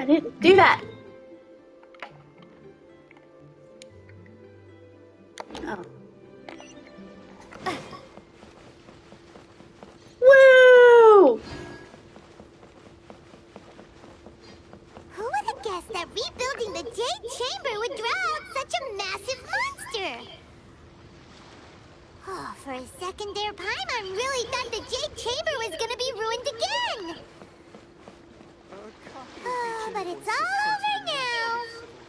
I didn't do that. Oh. Woo! Who would have guessed that rebuilding the Jade Chamber would draw out such a massive monster? Oh, for a second there, Paimon, I really thought the Jade Chamber was gonna be ruined again. Oh, but it's all over now.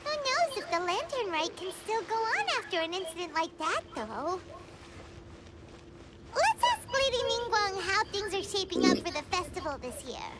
Who knows if the Lantern Rite can still go on after an incident like that, though. Let's ask Lady Ningguang how things are shaping up for the festival this year.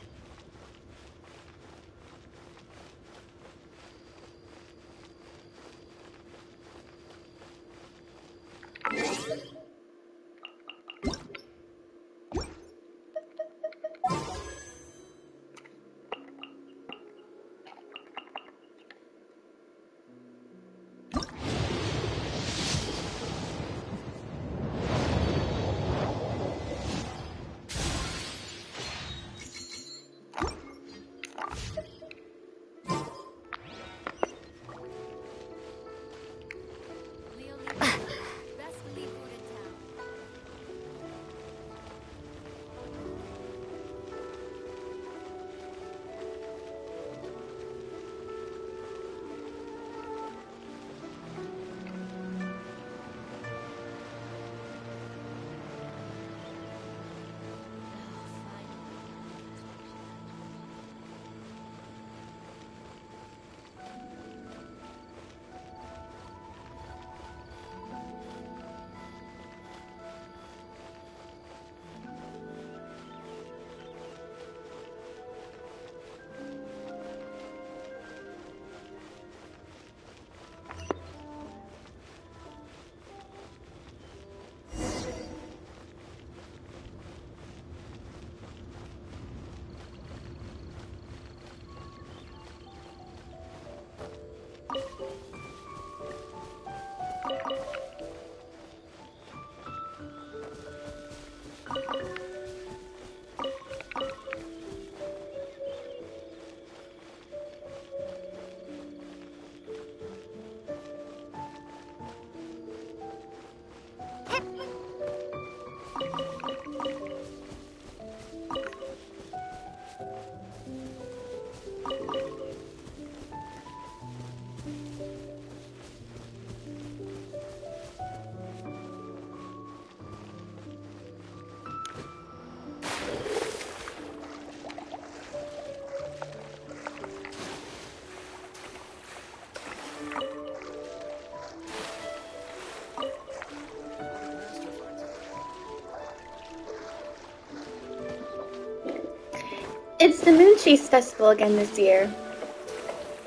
It's the Moon Chase Festival again this year.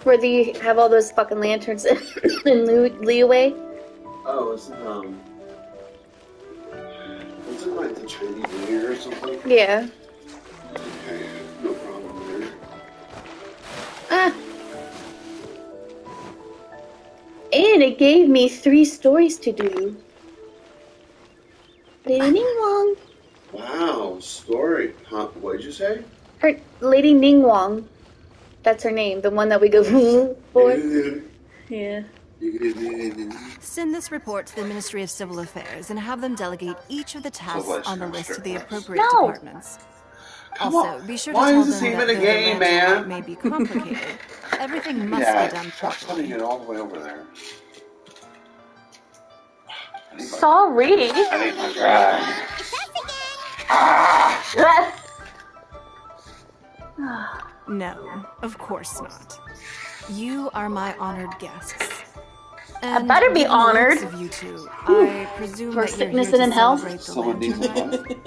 Where they have all those fucking lanterns in Liyue. Oh, isn't like the Chinese New Year or something? Yeah. Okay, no problem there. Ah. And it gave me 3 stories to do. Lady Ningguang. Wow, story. Huh? What did you say? Her Lady Ningguang. That's her name, the one that we go for. Yeah. Send this report to the Ministry of Civil Affairs and have them delegate each of the tasks on the list to the appropriate departments. Also, be sure to tell them that even a game, man. It may be complicated. Everything must be done properly. Putting it all the way over there. Sorry. I need my drag. No, of course not. You are my honored guests. I better be honored. Of you two, I presume for that sickness you're and here in to health. celebrate the Lantern Rite.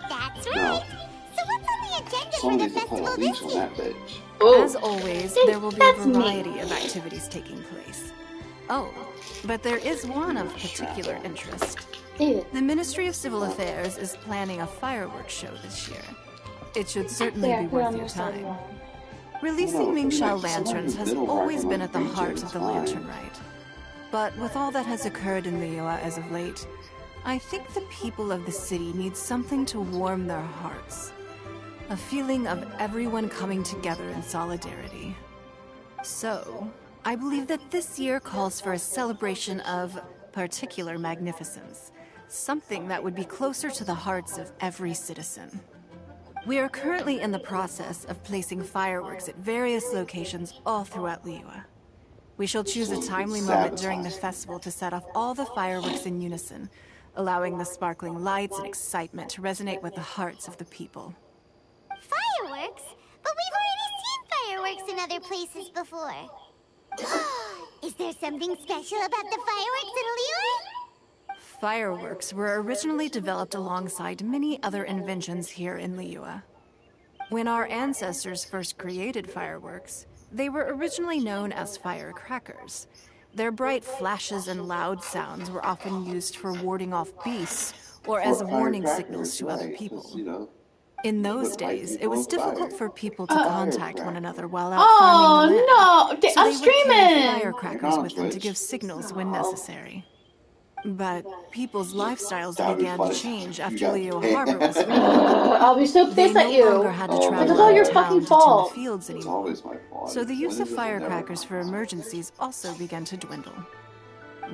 That's right. So what's on the agenda for the festival this year? As always, there will be a variety of activities taking place. Oh, but there is one of particular interest. The Ministry of Civil Affairs is planning a fireworks show this year. It should certainly be worth your time. Releasing Mingxiao lanterns has always been at the heart of the Lantern Rite. But with all that has occurred in Liyue as of late, I think the people of the city need something to warm their hearts. A feeling of everyone coming together in solidarity. So, I believe that this year calls for a celebration of particular magnificence. Something that would be closer to the hearts of every citizen. We are currently in the process of placing fireworks at various locations all throughout Liyue. We shall choose a timely moment during the festival to set off all the fireworks in unison, allowing the sparkling lights and excitement to resonate with the hearts of the people. Fireworks? But we've already seen fireworks in other places before. Is there something special about the fireworks in Liyue? Fireworks were originally developed alongside many other inventions here in Liyue. When our ancestors first created fireworks, they were originally known as firecrackers. Their bright flashes and loud sounds were often used for warding off beasts or as warning signals to other people. In those days, it was difficult for people to contact one another while out farming the land. Oh no! So I'm they would carry streaming! firecrackers with them to give signals when necessary. But people's lifestyles began to change after Liyue Harbor was founded. I'll be so They pissed at no you. longer had to travel It's all your out of town fucking to fault. tend the fields It's anymore. always my fault. So the use When of is it never firecrackers for my fault? emergencies also began to dwindle.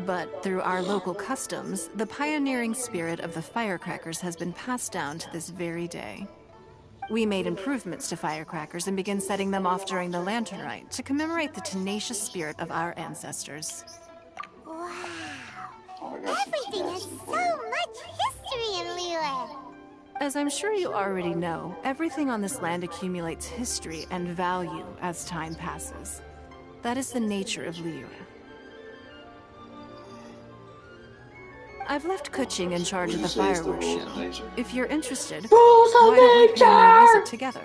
But through our local customs, the pioneering spirit of the firecrackers has been passed down to this very day. We made improvements to firecrackers and began setting them off during the Lantern Rite to commemorate the tenacious spirit of our ancestors. Wow. Oh, I got some Everything has snacks so for you. much history in Liyue. As I'm sure you already know, everything on this land accumulates history and value as time passes. That is the nature of Liyue. I've left Kuching in charge of the fireworks show. If you're interested, Rules of why don't we pay a visit together?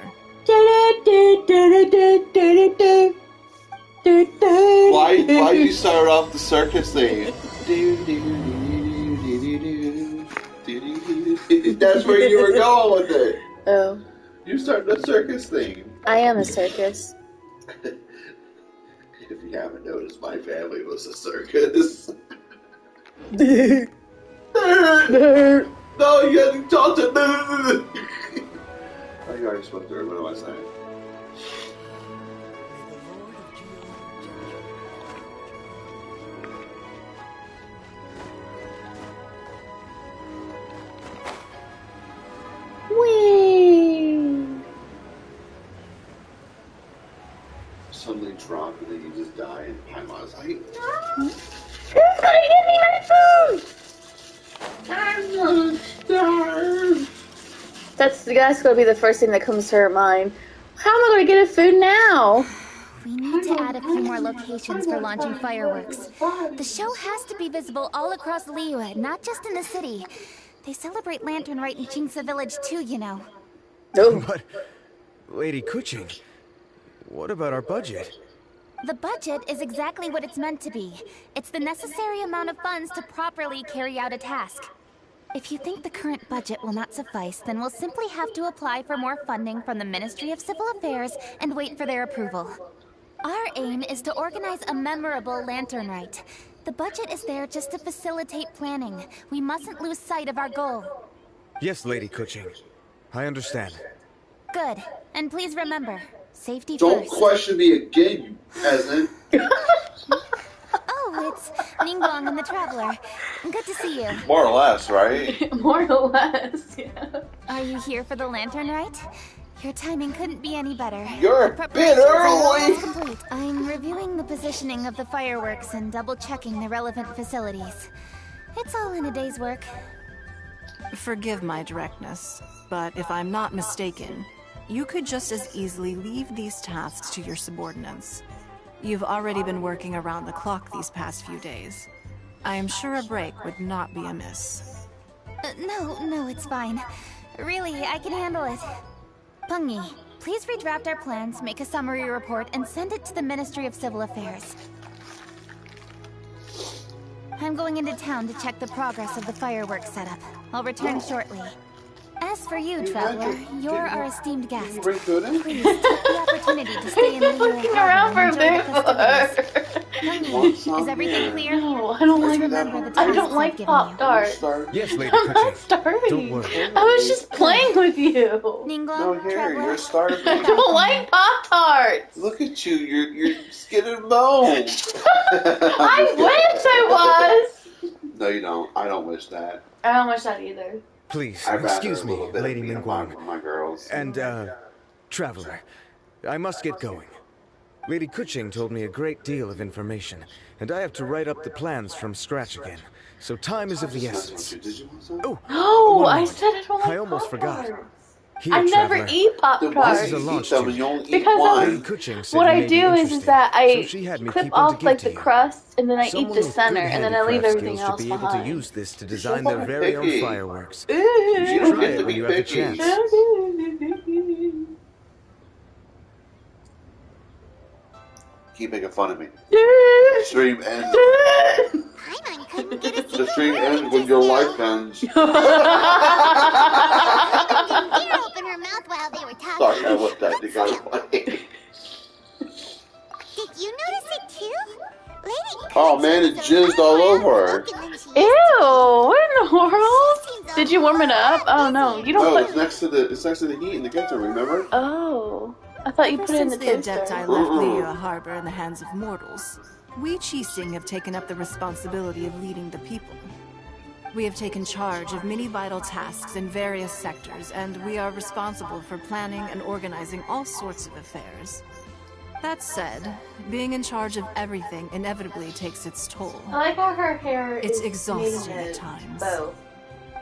Why do you start off the circus thing? That's where you were going with it. Oh, You start the circus thing. I am a circus. If you haven't noticed, my family was a circus. No, you haven't talked to me. Oh, you already spoke to her. What am I saying? Whee! Suddenly drop and then you just die and Paimon's like, Who's gonna give me my food? I'm gonna starve. That's gonna be the first thing that comes to her mind. How am I gonna get a food now? We need to add a few more locations for launching fireworks. The show has to be visible all across Liyue, not just in the city. They celebrate Lantern Rite in Jingsa Village too, you know. No. But, Lady Kuching, what about our budget? The budget is exactly what it's meant to be. It's the necessary amount of funds to properly carry out a task. If you think the current budget will not suffice, then we'll simply have to apply for more funding from the Ministry of Civil Affairs and wait for their approval. Our aim is to organize a memorable Lantern Rite. The budget is there just to facilitate planning. We mustn't lose sight of our goal. Yes, Lady Kuching. I understand. Good. And please remember, safety Don't first. question me again, you peasant. Oh, it's Ningguang and the Traveler. Good to see you. More or less, right? More or less, yeah. Are you here for the Lantern Rite? Your timing couldn't be any better. You're The a bit preparations are early. almost complete. I'm reviewing the positioning of the fireworks and double-checking the relevant facilities. It's all in a day's work. Forgive my directness, but if I'm not mistaken, you could just as easily leave these tasks to your subordinates. You've already been working around the clock these past few days. I am sure a break would not be amiss. No, it's fine. Really, I can handle it. Pengyi, please redraft our plans, make a summary report, and send it to the Ministry of Civil Affairs. I'm going into town to check the progress of the fireworks setup. I'll return shortly. As for you, Traveler, you're our esteemed guest. Bring food in? Please take the opportunity to stay in Liyue Looking around Harbor for and enjoy the food. festivities. Want some? Is everything clear? No, I don't Please like remember the I tasks don't I've like given Pop you. Tarts. Yes, Lady I'm not Kuching. starving. Don't worry. I was just playing with you. Ningguang, No, here, Traveler. you're starving. I don't like Pop Tarts. Look at you, you're skin and bone. I wish I was. No, you don't. I don't wish that. I don't wish that either. Please, I'd rather excuse a me, little bit of Lady meat on Ningguang. my girls. And, Traveler. I must get going. Lady Kuching told me a great deal of information, and I have to write up the plans from scratch again. So time is of the essence. Did you want some? Oh, No, one I moment. said I don't like I almost forgot. Pop-Tarts. Here, I never Traveler. eat Pop Then why This Tarts. is a do you launch eat them tube. and you only eat Because Lady one? Kuching said What you I may be do is interested, that I so she had me clip keep them to off give like to the you. crust and then I eat Someone the with center good and then I leave handicraft everything skills else should be able behind. to use this to design their fucking very own picky. fireworks. You Try don't get it to when be you have the picky. chance. Keep making fun of me. Stream ends. Paimon couldn't get a The single stream word ends in when just your now. life ends. Paimon didn't dare open her mouth while they were talking. Sorry, I looked at it. You gotta play. Did you notice it too? Lady Oh man, it jizzed all over her. Ew, what in the world? Did you warm it up? Oh no, you don't No, put... it's next to the heat in the kitchen. Remember? Oh, I thought you Ever put it in the since the Adepti toaster. left Liyue Harbor in the hands of mortals, we Qixing have taken up the responsibility of leading the people. We have taken charge of many vital tasks in various sectors, and we are responsible for planning and organizing all sorts of affairs. That said, being in charge of everything inevitably takes its toll. I like how her hair It's is exhausting made at times. both.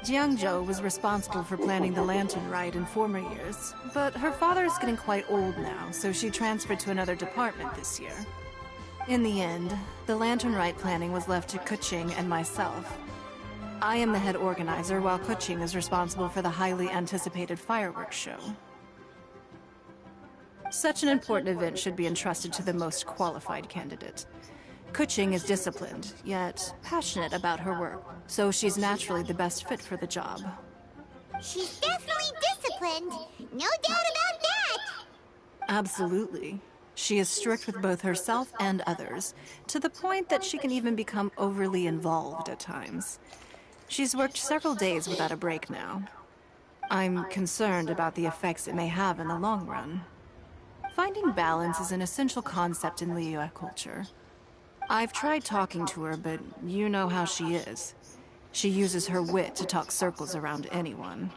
Jiangzhou was responsible for planning the lantern ride in former years, but her father is getting quite old now, so she transferred to another department this year. In the end, the lantern ride planning was left to Kuching and myself. I am the head organizer, while Kuching is responsible for the highly anticipated fireworks show. Such an important event should be entrusted to the most qualified candidate. Kuching is disciplined, yet passionate about her work, so she's naturally the best fit for the job. She's definitely disciplined. No doubt about that. Absolutely. She is strict with both herself and others, to the point that she can even become overly involved at times. She's worked several days without a break now. I'm concerned about the effects it may have in the long run. Finding balance is an essential concept in Liyue culture. I've tried talking to her, but you know how she is. She uses her wit to talk circles around anyone.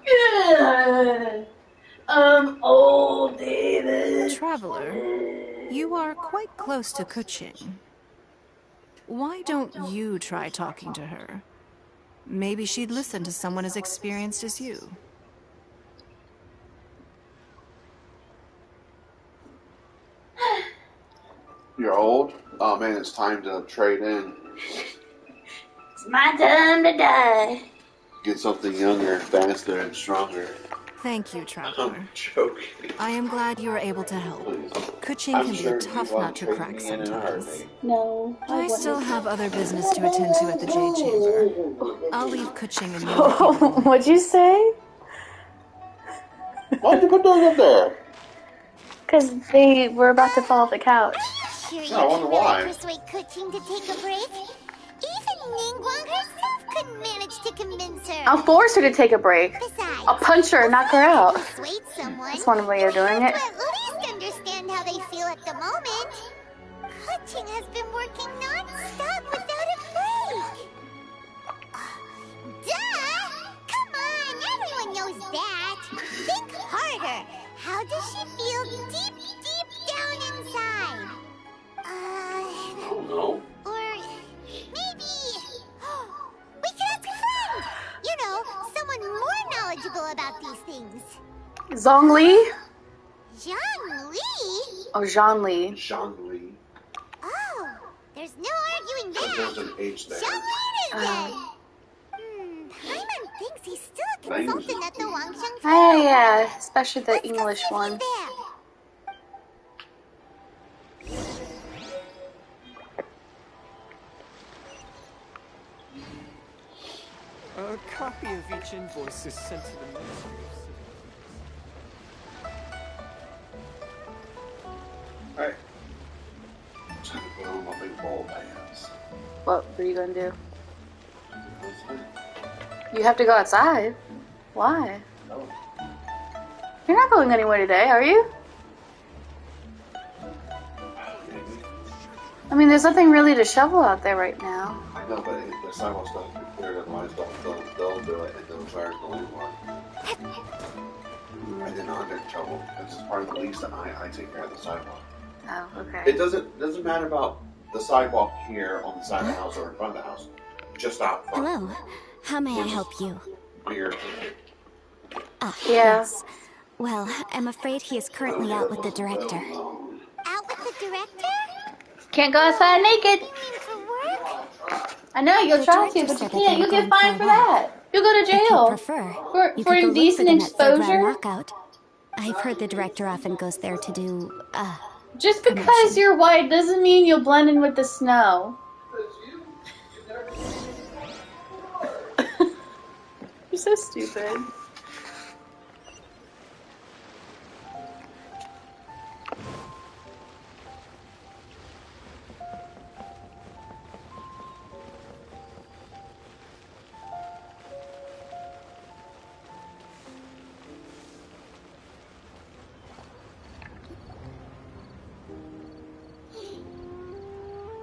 Old David. Traveler, you are quite close to Kuching. Why don't you try talking to her? Maybe she'd listen to someone as experienced as you. You're old? Oh man, it's time to trade in. It's my time to die. Get something younger, faster, and stronger. Thank you, Traveler. I'm joking. I am glad you were able to help. Please. Kuching I'm can be sure a tough you nut to trade crack me in a sometimes. heartbeat. No, I wouldn't. still have other business to attend to at the Jade Chamber. I'll leave Kuching and you to keep it going. What'd you say? Why'd you put those up there? Because they were about to fall off the couch. Sure you No, I wonder can really why. persuade Kuching to take a break? Even Ningguang herself couldn't manage to convince her. I'll force her to take a break. Besides, I'll punch her and knock her out. persuade someone. That's one way of doing you it. have to at least understand how they feel at the moment. Kuching has been working non-stop without a break. Duh! Come on, everyone knows that. Think harder. How does she feel deep, deep down inside? I don't know. Or maybe we could ask a friend. You know, someone more knowledgeable about these things. Zhongli? Zhang Li? Oh, Zhongli. Zhongli. Oh, there's no arguing There's that. an H there. Zhang Li it is then. Paimon thinks he's still a consultant at the Wangsheng Fair. Yeah, especially the Let's go English see if one. he's there. A copy of each invoice is sent to the Ministry of Alright. Just gonna put on my big ball bag. What are you gonna do? You have to go outside. Why? You're not going anywhere today, are you? I mean, there's nothing really to shovel out there right now. I know, but if the sidewalks don't get cleared, otherwise they'll do it and they'll fire the anymore. And then I'm in trouble. This is part of the lease that I take care of the sidewalk. Oh, okay. It doesn't matter about the sidewalk here on the side of the house or in front of the house. Just out front. Hello. How may I help you? Weird. Ah, Yeah. yes. Well, I'm afraid he is currently out with the director. Out with the director? Can't go outside naked. You mean for work? I know, you'll The try to, director but you said that can't. they You'll were get going fined for for a walk. that. You'll go to If you jail. prefer, For you could go look indecent for the net third round exposure? knockout. I've heard the director often goes there to do, Just because you're white doesn't mean you'll blend in with the snow. You're so stupid.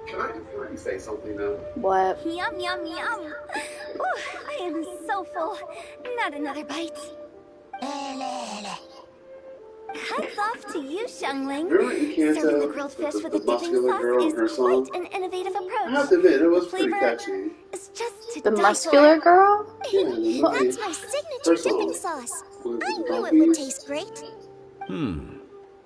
Can I say something though? What? Yum, yum, yum. Ooh, I am so full. Not another bite. Hats off to you, Xiangling. Remember in Serving the Kanto, grilled fish with the a dipping muscular sauce girl and her is song? quite an innovative I have approach. to admit, it was The pretty flavor catchy. is just to The die muscular for. girl? Yeah, the that's monkey. my signature First dipping song. sauce. Was I it knew the it would donkeys? taste great.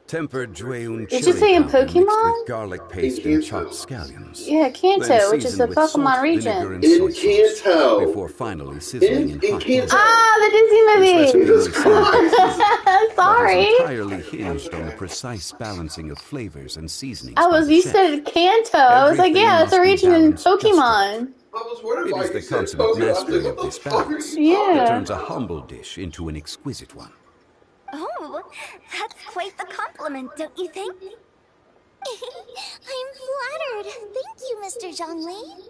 Tempered Jueyun Did you chili say in powder mixed Pokemon? with garlic paste In and Kanto. chopped scallions. Yeah, Then Kanto, which is seasoned the with salt, Pokemon vinegar, region. and In soy sauce Kanto. before finally sizzling in hot Kanto. butter. Ah, the Disney This movie! Jesus recipe Sorry. is entirely hinged on the precise balancing of flavors and seasonings. I by was, the you chef. said Kanto. I was like, Everything yeah, it's a must be region in balanced just Pokemon. I was wondering It why is you the said consummate Pokemon. I was mastery like, of what this the fuck are balance you that Yeah. turns a humble dish into an exquisite one. Oh, that's quite the compliment, don't you think? I'm flattered. Thank you, Mr. Zhongli.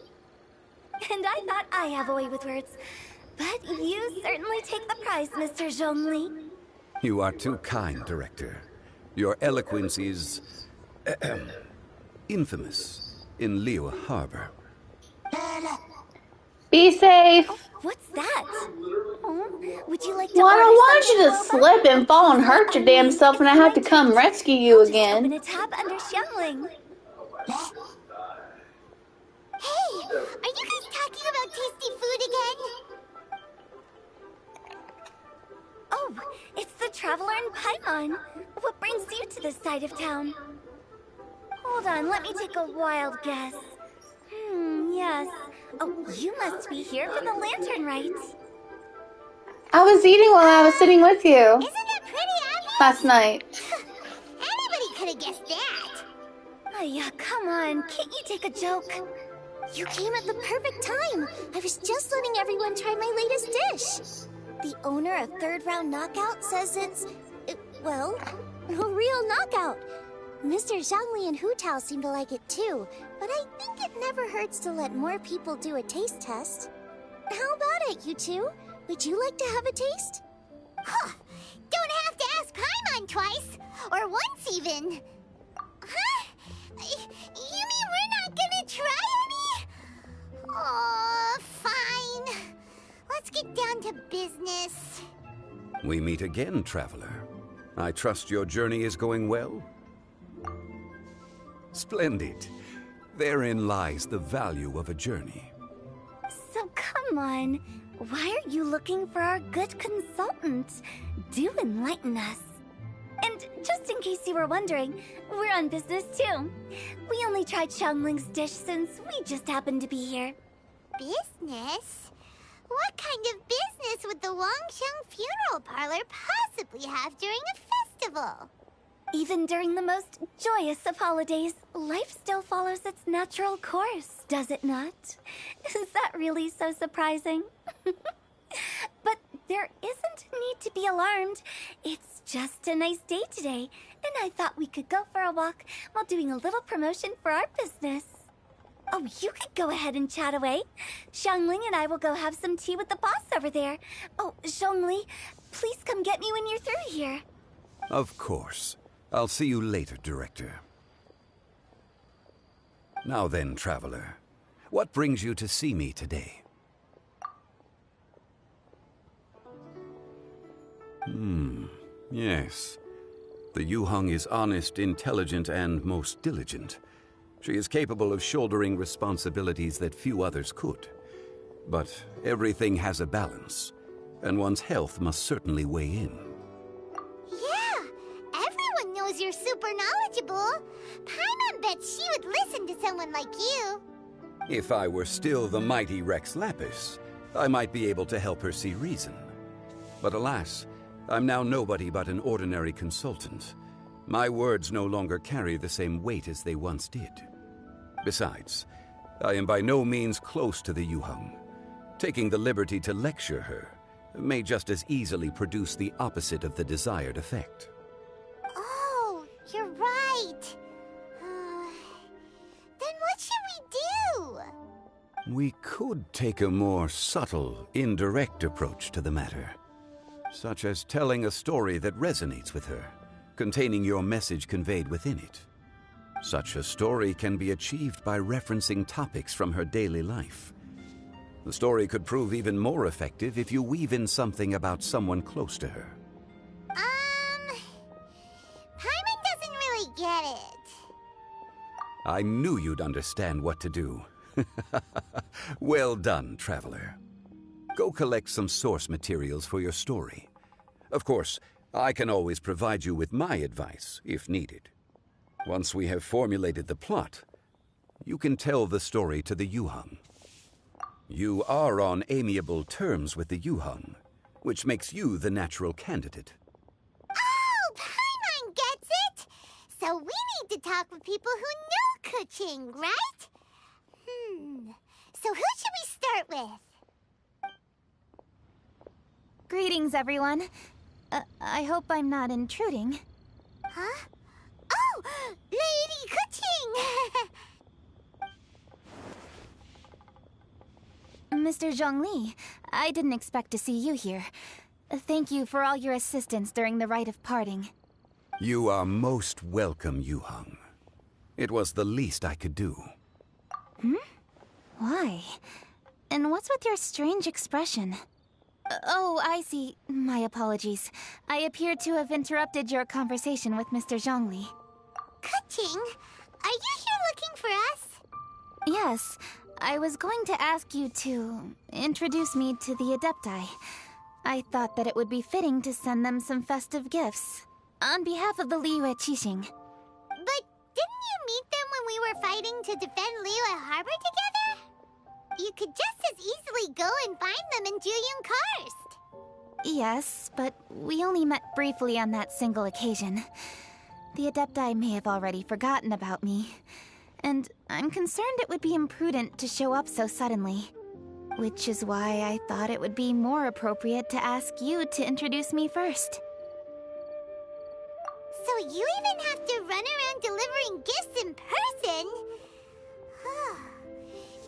And I thought I have a way with words. But you certainly take the prize, Mr. Zhongli. You are too kind, Director. Your eloquence is infamous in Liyue Harbor. Be safe. What's that? Oh, would you like to Well, I don't order want you to something, Boba? slip and fall and hurt your damn self and I have to come rescue you Open again. a tab under Xiangling. Hey, are you guys talking about tasty food again? Oh, it's the Traveler in Paimon. What brings you to this side of town? Hold on, let me take a wild guess. Yes. Oh, you must be here for the lantern rites. I was eating while I was sitting with you Isn't it pretty obvious? last night. Anybody could have guessed that. Oh, yeah, come on. Can't you take a joke? You came at the perfect time. I was just letting everyone try my latest dish. The owner of Third Round Knockout says it's, well, a real knockout. Mr. Zhongli and Hu Tao seem to like it too, but I think it never hurts to let more people do a taste test. How about it, you two? Would you like to have a taste? Huh. Don't have to ask Paimon twice, or once even. Huh? You mean we're not gonna try any? Oh, fine. Let's get down to business. We meet again, Traveler. I trust your journey is going well? Splendid. Therein lies the value of a journey. So come on. Why are you looking for our good consultant? Do enlighten us. And just in case you were wondering, we're on business too. We only tried Xiangling's dish since we just happened to be here. Business? What kind of business would the Wangxiang Funeral Parlor possibly have during a festival? Even during the most joyous of holidays, life still follows its natural course, does it not? Is that really so surprising? But there isn't need to be alarmed. It's just a nice day today, and I thought we could go for a walk while doing a little promotion for our business. Oh, you could go ahead and chat away. Xiangling and I will go have some tea with the boss over there. Oh, Zhongli, please come get me when you're through here. Of course. I'll see you later, Director. Now then, Traveler, what brings you to see me today? Yes. The Yuheng is honest, intelligent, and most diligent. She is capable of shouldering responsibilities that few others could. But everything has a balance, and one's health must certainly weigh in. Yeah, everyone knows you're super knowledgeable. Paimon bets she would listen to someone like you. If I were still the mighty Rex Lapis, I might be able to help her see reason. But alas, I'm now nobody but an ordinary consultant. My words no longer carry the same weight as they once did. Besides, I am by no means close to the Yuheng. Taking the liberty to lecture her may just as easily produce the opposite of the desired effect. Oh, you're right. Then what should we do? We could take a more subtle, indirect approach to the matter, such as telling a story that resonates with her, containing your message conveyed within it. Such a story can be achieved by referencing topics from her daily life. The story could prove even more effective if you weave in something about someone close to her. Paimon doesn't really get it. I knew you'd understand what to do. Well done, Traveler. Go collect some source materials for your story. Of course, I can always provide you with my advice, if needed. Once we have formulated the plot, you can tell the story to the Yuheng. You are on amiable terms with the Yuheng, which makes you the natural candidate. Oh, Paimon gets it! So we need to talk with people who know Keqing, right? So who should we start with? Greetings, everyone. I hope I'm not intruding. Huh? Oh! Lady Keqing! Mr. Zhongli, I didn't expect to see you here. Thank you for all your assistance during the rite of parting. You are most welcome, Yuheng. It was the least I could do. Why? And what's with your strange expression? Oh, I see. My apologies. I appear to have interrupted your conversation with Mr. Zhongli. Keqing, are you here looking for us? Yes, I was going to ask you to introduce me to the Adepti. I thought that it would be fitting to send them some festive gifts. On behalf of the Liyue Qixing. But didn't you meet them when we were fighting to defend Liyue Harbor together? You could just as easily go and find them in Juyun Karst. Yes, but we only met briefly on that single occasion. The Adepti may have already forgotten about me. And I'm concerned it would be imprudent to show up so suddenly. Which is why I thought it would be more appropriate to ask you to introduce me first. So you even have to run around delivering gifts in person?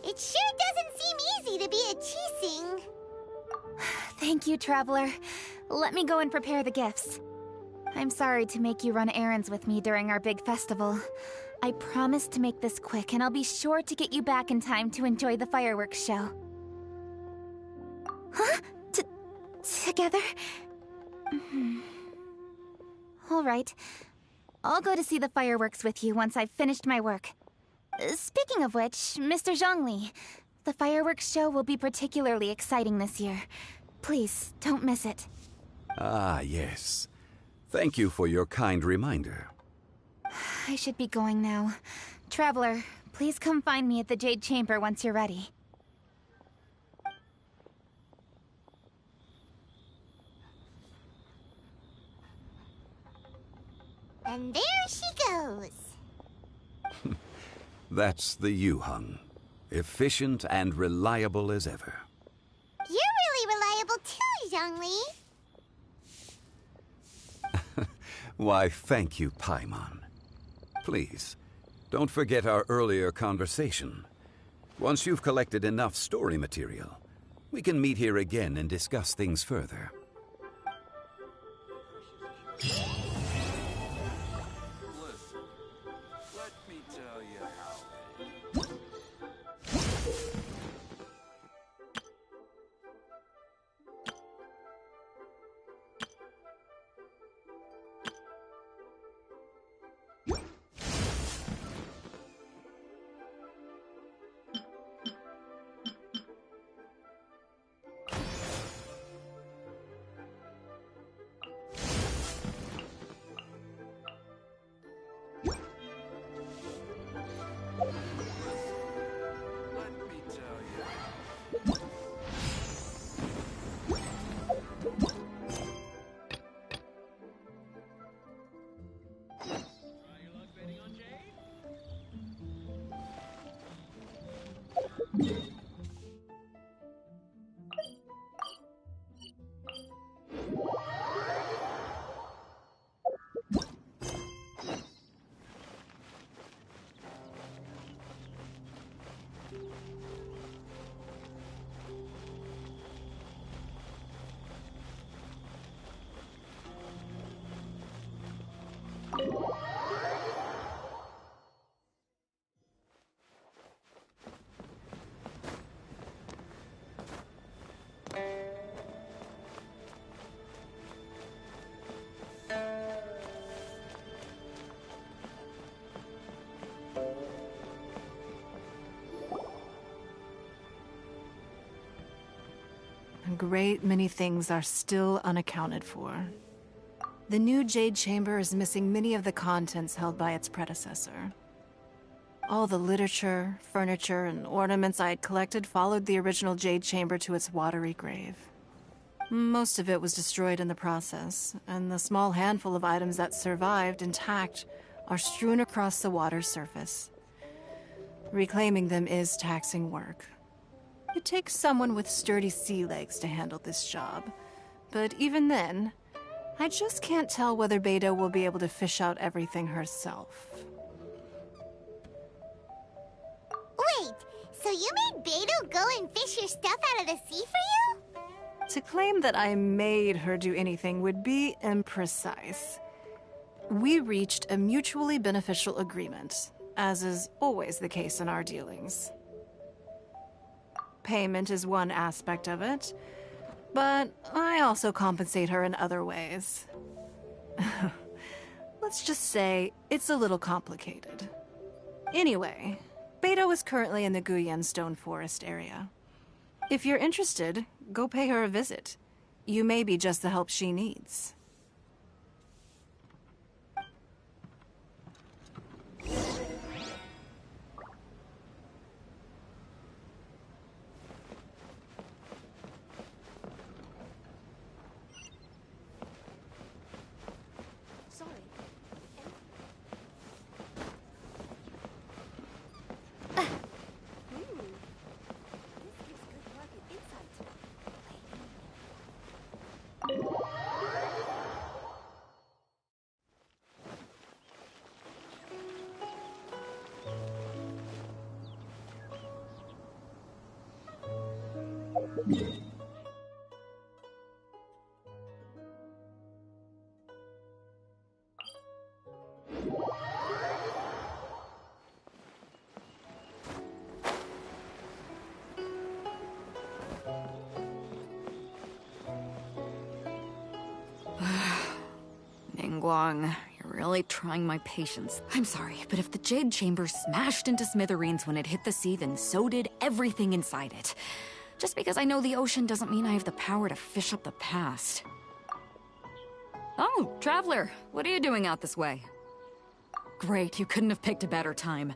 It sure doesn't seem easy to be a Qixing. Thank you, Traveler. Let me go and prepare the gifts. I'm sorry to make you run errands with me during our big festival. I promise to make this quick, and I'll be sure to get you back in time to enjoy the fireworks show. Huh? Together? All right. I'll go to see the fireworks with you once I've finished my work. Speaking of which, Mr. Zhongli, the fireworks show will be particularly exciting this year. Please, don't miss it. Ah, yes. Thank you for your kind reminder. I should be going now. Traveler, please come find me at the Jade Chamber once you're ready. And there she goes. That's the Yuheng. Efficient and reliable as ever. You're really reliable too, Zhongli. Why, thank you, Paimon. Please, don't forget our earlier conversation. Once you've collected enough story material, we can meet here again and discuss things further. Listen, let me tell you how it is. Let me tell you. A great many things are still unaccounted for. The new Jade Chamber is missing many of the contents held by its predecessor. All the literature, furniture, and ornaments I had collected followed the original Jade Chamber to its watery grave. Most of it was destroyed in the process, and the small handful of items that survived intact are strewn across the water's surface. Reclaiming them is taxing work. It takes someone with sturdy sea legs to handle this job, but even then, I just can't tell whether Beidou will be able to fish out everything herself. Wait, so you made Beidou go and fish your stuff out of the sea for you? To claim that I made her do anything would be imprecise. We reached a mutually beneficial agreement, as is always the case in our dealings. Payment is one aspect of it, but I also compensate her in other ways. Let's just say it's a little complicated. Anyway, Beidou is currently in the Guyan Stone Forest area. If you're interested, go pay her a visit. You may be just the help she needs. Ningguang, you're really trying my patience. I'm sorry, but if the Jade Chamber smashed into smithereens when it hit the sea, then so did everything inside it. Just because I know the ocean doesn't mean I have the power to fish up the past. Oh, Traveler, what are you doing out this way? Great, you couldn't have picked a better time.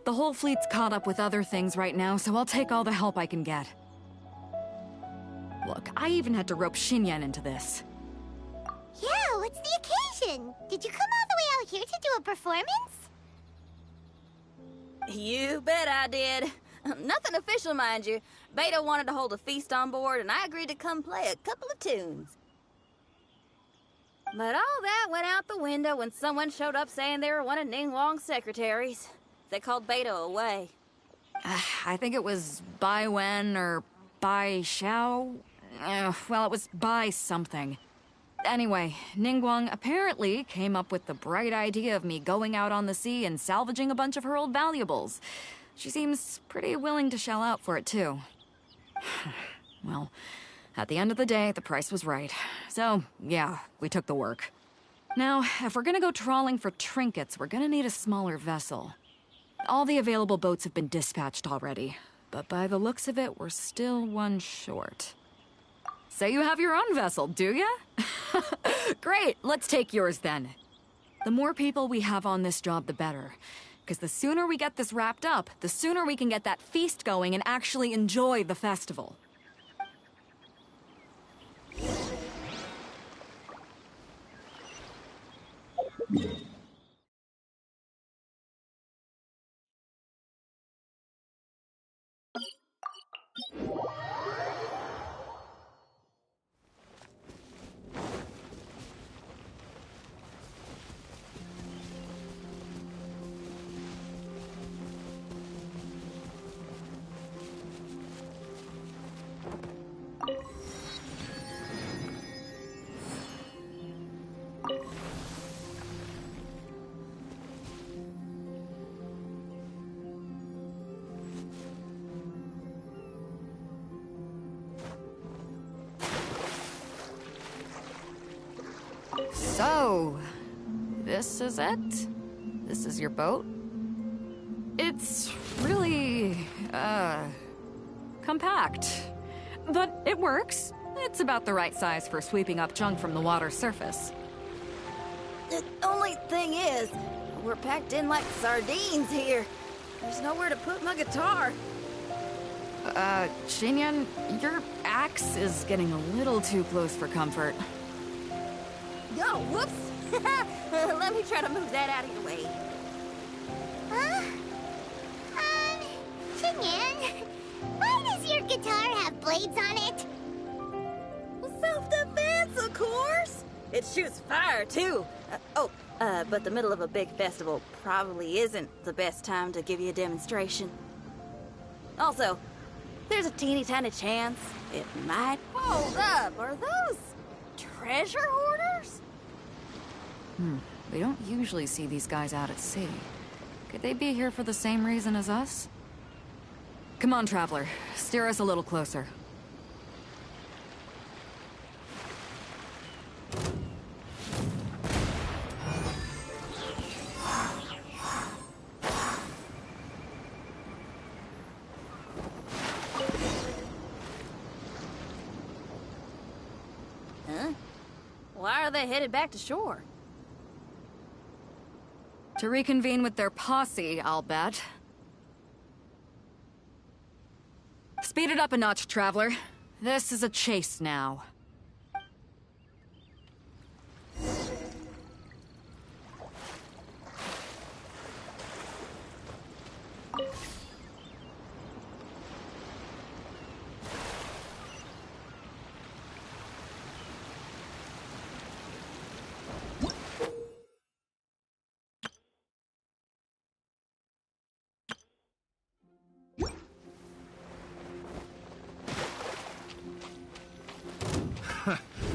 The whole fleet's caught up with other things right now, so I'll take all the help I can get. Look, I even had to rope Xinyan into this. Yeah, what's the occasion? Did you come all the way out here to do a performance? You bet I did. Nothing official, mind you. Beidou wanted to hold a feast on board, and I agreed to come play a couple of tunes. But all that went out the window when someone showed up saying they were one of Ningguang's secretaries. They called Beidou away. I think it was Bai Wen or Bai Xiao. Well, it was Bai something. Anyway, Ningguang apparently came up with the bright idea of me going out on the sea and salvaging a bunch of her old valuables. She seems pretty willing to shell out for it, too. Well, at the end of the day, the price was right. So, yeah, we took the work. Now, if we're gonna go trawling for trinkets, we're gonna need a smaller vessel. All the available boats have been dispatched already, but by the looks of it, we're still one short. So you have your own vessel, do ya? Great, let's take yours then. The more people we have on this job, the better. Because the sooner we get this wrapped up, the sooner we can get that feast going and actually enjoy the festival. So, this is it? This is your boat? It's really, compact. But it works. It's about the right size for sweeping up junk from the water's surface. The only thing is, we're packed in like sardines here. There's nowhere to put my guitar. Xinyan, your axe is getting a little too close for comfort. Oh, whoops! Let me try to move that out of your way. Xinyan, why does your guitar have blades on it? Self-defense, of course! It shoots fire, too. But the middle of a big festival probably isn't the best time to give you a demonstration. Also, there's a teeny tiny chance it might... Hold up, are those treasure hoarders? We don't usually see these guys out at sea. Could they be here for the same reason as us? Come on, Traveler. Steer us a little closer. Huh? Why are they headed back to shore? To reconvene with their posse, I'll bet. Speed it up a notch, Traveler. This is a chase now.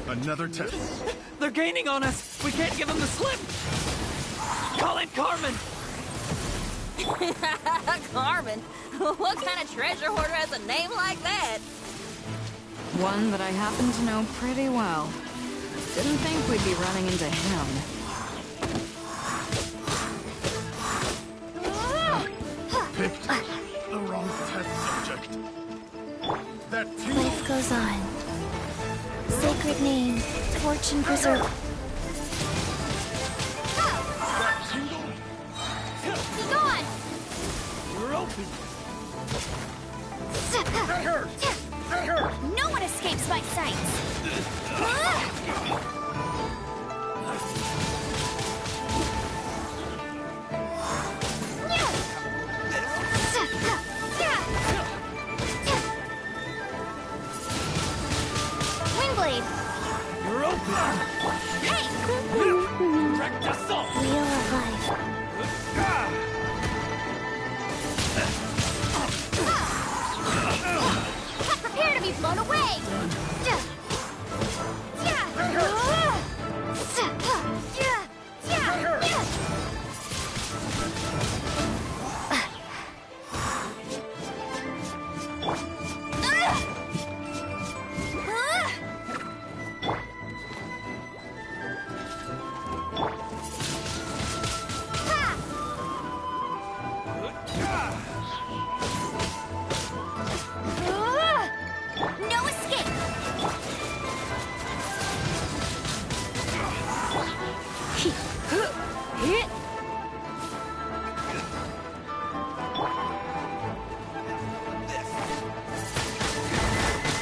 Another test. They're gaining on us! We can't give them the slip! Call in Carmen! Carmen? What kind of treasure hoarder has a name like that? One that I happen to know pretty well. Didn't think we'd be running into him. Picked the wrong test subject. That Life goes on. Sacred name, fortune preserve. Be gone! You're open! That hurt! That hurt! No one escapes my sights! Windblade! You're open! Hey! Direct assault! Wheel of life. No escape!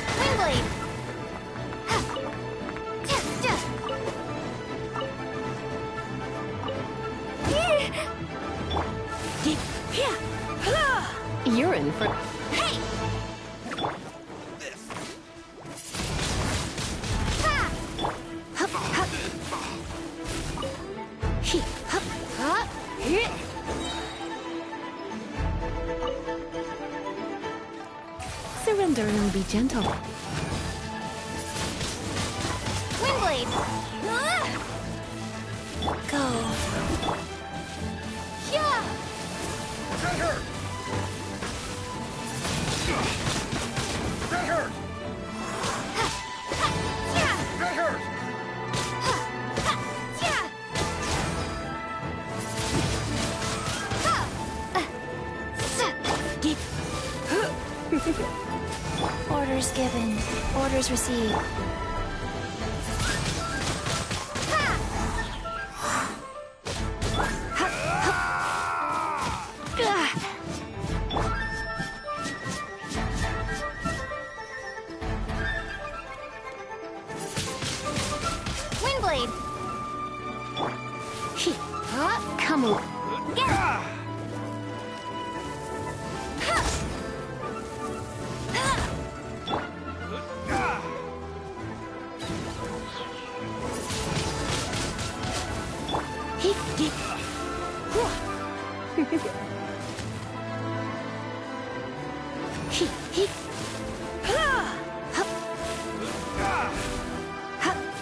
Wingblade! You're in for... Hey! Surrender and be gentle. Wingblade! Go. Yeah! Orders given. Orders received. Wingblade! Come on.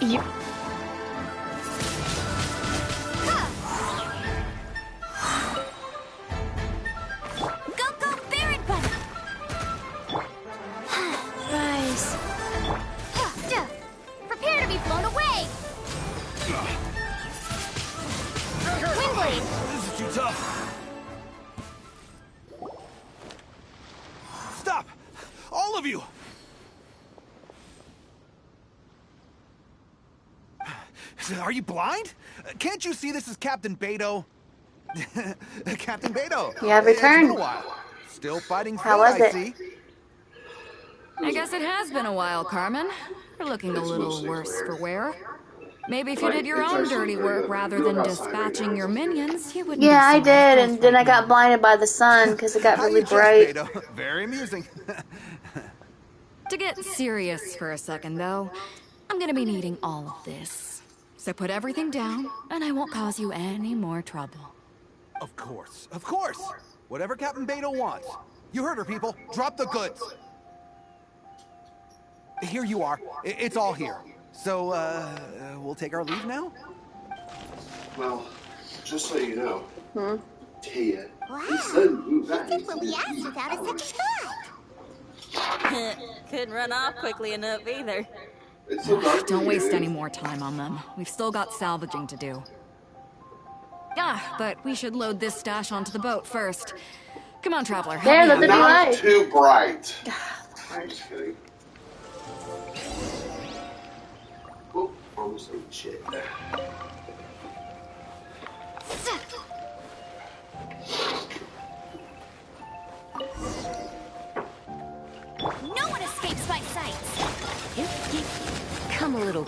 You... Go, Barret Bunny! Rise. Prepare to be blown away! Wingblade! This is too tough. Stop! All of you! Are you blind? Can't you see this is Captain Beto? Captain Beto! You have It's been returned. a while. Still fighting How fit, was I it? see. I guess it has been a while, Carmen. You're looking a little worse for wear. Maybe if you did your own dirty work rather than dispatching your minions, you wouldn't Yeah, be I so did, helpless and then I right got now. blinded by the sun because it got How really you just, bright. Beto? Very amusing. To get serious for a second, though, I'm gonna be needing all of this. So put everything down, and I won't cause you any more trouble. Of course, of course. Whatever Captain Beto wants. You heard her, people. Drop the goods. Here you are. It's all here. So, we'll take our leave now? Well, just so you know, Tia, Wow. his son moved He back did into what we his asked new without a house. Couldn't run off quickly enough either. It's so dark Don't in waste here. any more time on them. We've still got salvaging to do. But we should load this stash onto the boat first. Come on, Traveler. help There, me let out. there be Not light. too bright. I'm just kidding. Oh, almost like shit. No one escapes my sights! Come a little...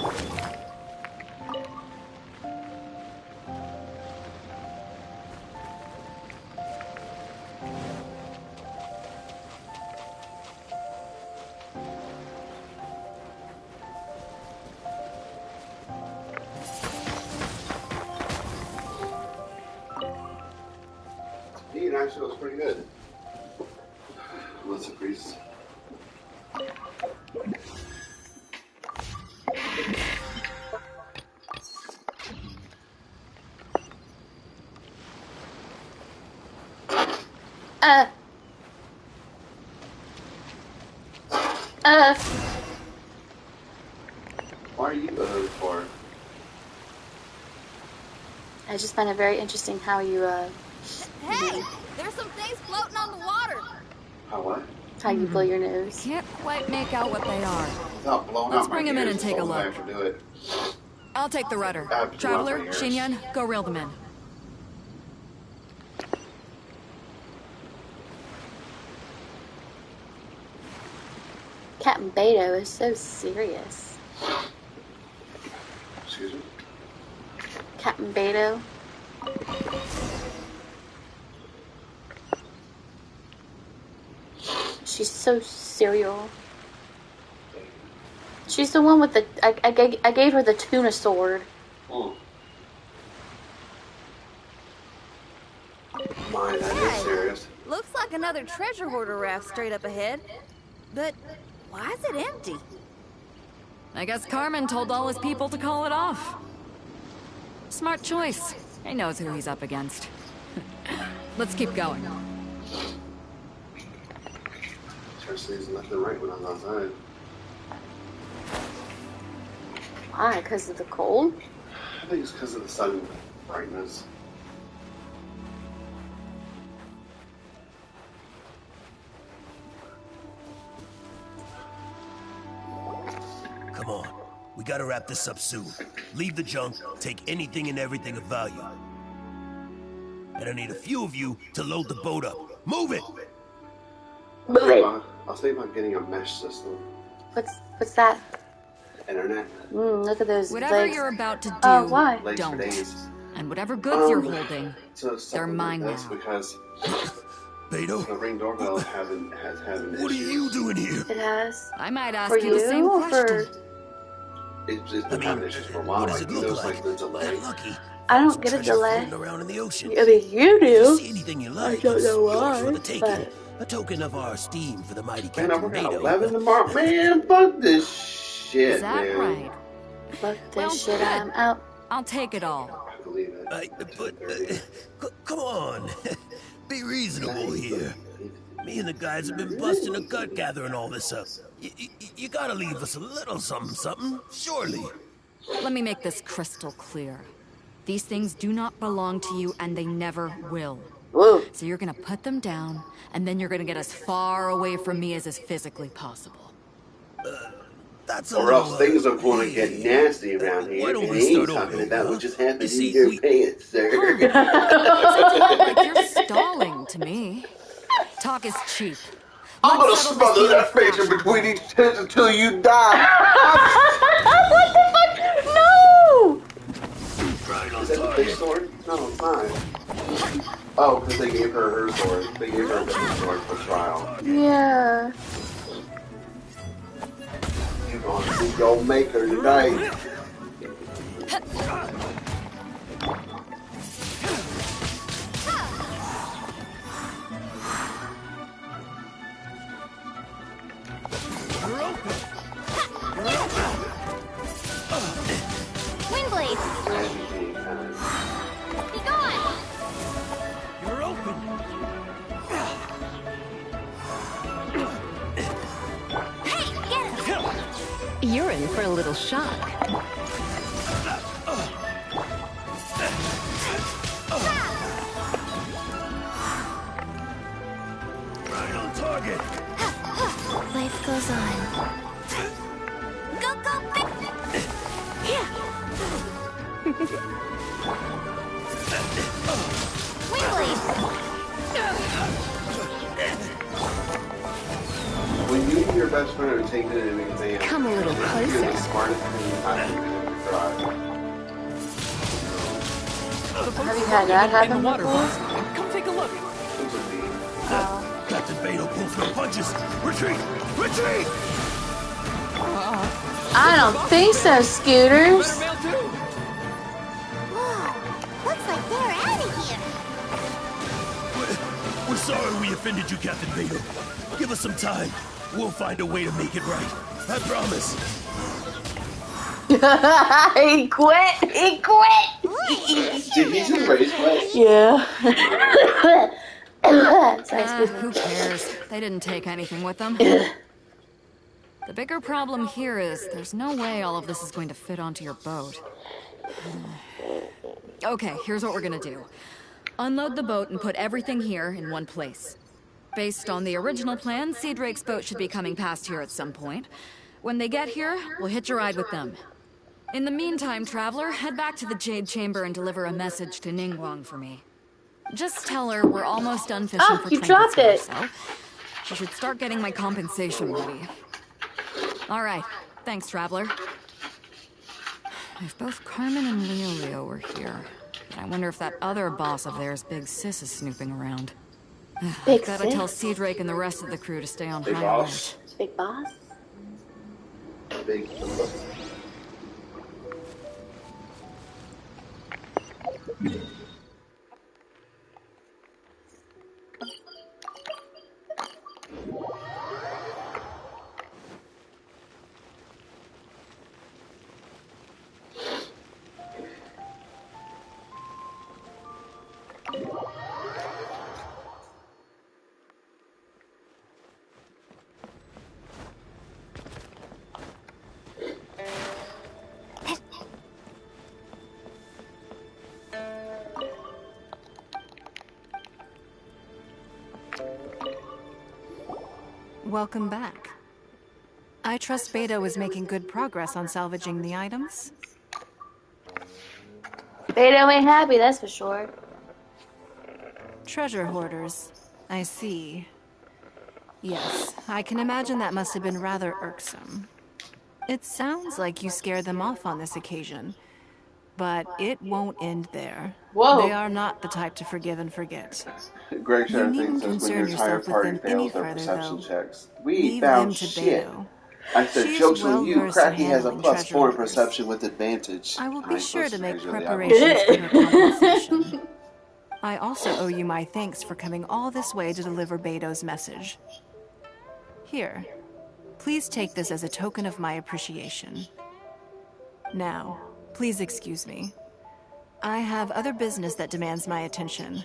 Neat, actually, was pretty good. What's a priest? Why are you for? I just find it very interesting how you, Hey! There's some things floating on the water! How what? How you blow your nose. Can't quite make out what they are. Without blowing Let's out my bring him in ears and take a is all I look. have to do it. I'll take the rudder. I have to blow out Traveler, my ears. Xinyan, go reel them in. Captain Beto is so serious. Excuse me? Captain Beto. She's so serial. She's the one with the... I gave her the tuna sword. Oh. Mine, that is serious. Looks like another treasure hoarder raft straight up ahead. But why is it empty? I guess Carmen told all his people to call it off. Smart choice. He knows who he's up against. Let's keep going. Seriously, there's nothing right when I'm outside. Why? Because of the cold? I think it's because of the sun brightness. Come on. We gotta wrap this up soon. Leave the junk, take anything and everything of value. And I need a few of you to load the boat up. Move it! Move it! I'll think about getting a mesh system. What's that? Internet. Look at those Whatever legs. you're about to do, Oh, why? Legs for don't. days. And whatever goods you're holding, So they're mine now. that's because Beto? the Ring doorbell has had an What are issue. you doing here? It has. I might ask For you the same or question. It's been having issues for a while. What does Like, it look there's like? the delay. Lucky. I don't get a Treasure delay. floating around in the ocean. I mean, you do. See anything you like? I don't know it's yours why, for the taking. but... A token of our esteem for the mighty Man, Captain I'm working at Beto. 11 tomorrow. Man, fuck this shit, Is that man. right? Fuck this Well, shit, good. I'm out. I'll take it all. I believe it. Come on. Be reasonable here. Me and the guys have been busting a gut gathering all this up. You gotta leave us a little something, surely. Let me make this crystal clear. These things do not belong to you, and they never will. Whoa. So you're gonna put them down, and then you're gonna get as far away from me as is physically possible. That's a Or little, else things are going to get nasty around here. why don't And we it ain't start something over, that huh? would just happen You in see, your we- pants, sir. Like you're stalling to me. Talk is cheap. I'm gonna Let's settle smother this that face in between each tits until you die. What the fuck? No! Is that the big sword? No, it's not. Oh, because they gave her sword. They gave her a different sword for trial. Yeah. You're gonna see your maker tonight. Windblade! Be gone! You're open. Hey, get him! You're in for a little shock. Right on target. Life goes on. Go, go, big! Windblade! When you and your best friend are taking an exam, Come a little you're closer. the smartest thing I've ever tried. Have you had that happen before? Come take a look. Oh. Captain Beto pulls no punches. Retreat! Retreat! I don't think so, Scooters. Whoa! Looks like they're out of here! We're sorry we offended you, Captain Beto. Give us some time. We'll find a way to make it right. I promise. He quit. He quit. Did he just raise quit? Yeah. Who cares? They didn't take anything with them. The bigger problem here is there's no way all of this is going to fit onto your boat. Okay, here's what we're gonna do. Unload the boat and put everything here in one place. Based on the original plan, Sea Drake's boat should be coming past here at some point. When they get here, we'll hitch a ride with them. In the meantime, Traveler, head back to the Jade Chamber and deliver a message to Ningguang for me. Just tell her we're almost done fishing for you trinkets dropped here, it. so she should start getting my compensation ready. All right, thanks, Traveler. If both Carmen and Leo were here, I wonder if that other boss of theirs, Big Sis, is snooping around. Big Gotta Sis? tell Sea Drake and the rest of the crew to stay on Big high boss. alert. Big boss? Big. Welcome back. I trust Beto is making good progress on salvaging the items. Beto ain't happy, that's for sure. Treasure hoarders. I see. Yes, I can imagine that must have been rather irksome. It sounds like you scared them off on this occasion, but it won't end there. Whoa. They are not the type to forgive and forget. Greg You Sharon needn't thinks that's when your concern entire yourself with party them any fails their further, perception though. checks. We Leave found them to shit. Beto. I said, She is jokes on you. well-versed in Cracky has a handling +4 treasure in hoarders. perception with advantage. I will be sure to make usually preparations for your compensation. I also owe you my thanks for coming all this way to deliver Beto's message. Here, please take this as a token of my appreciation. Now, please excuse me. I have other business that demands my attention.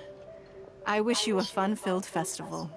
I wish you a fun-filled festival.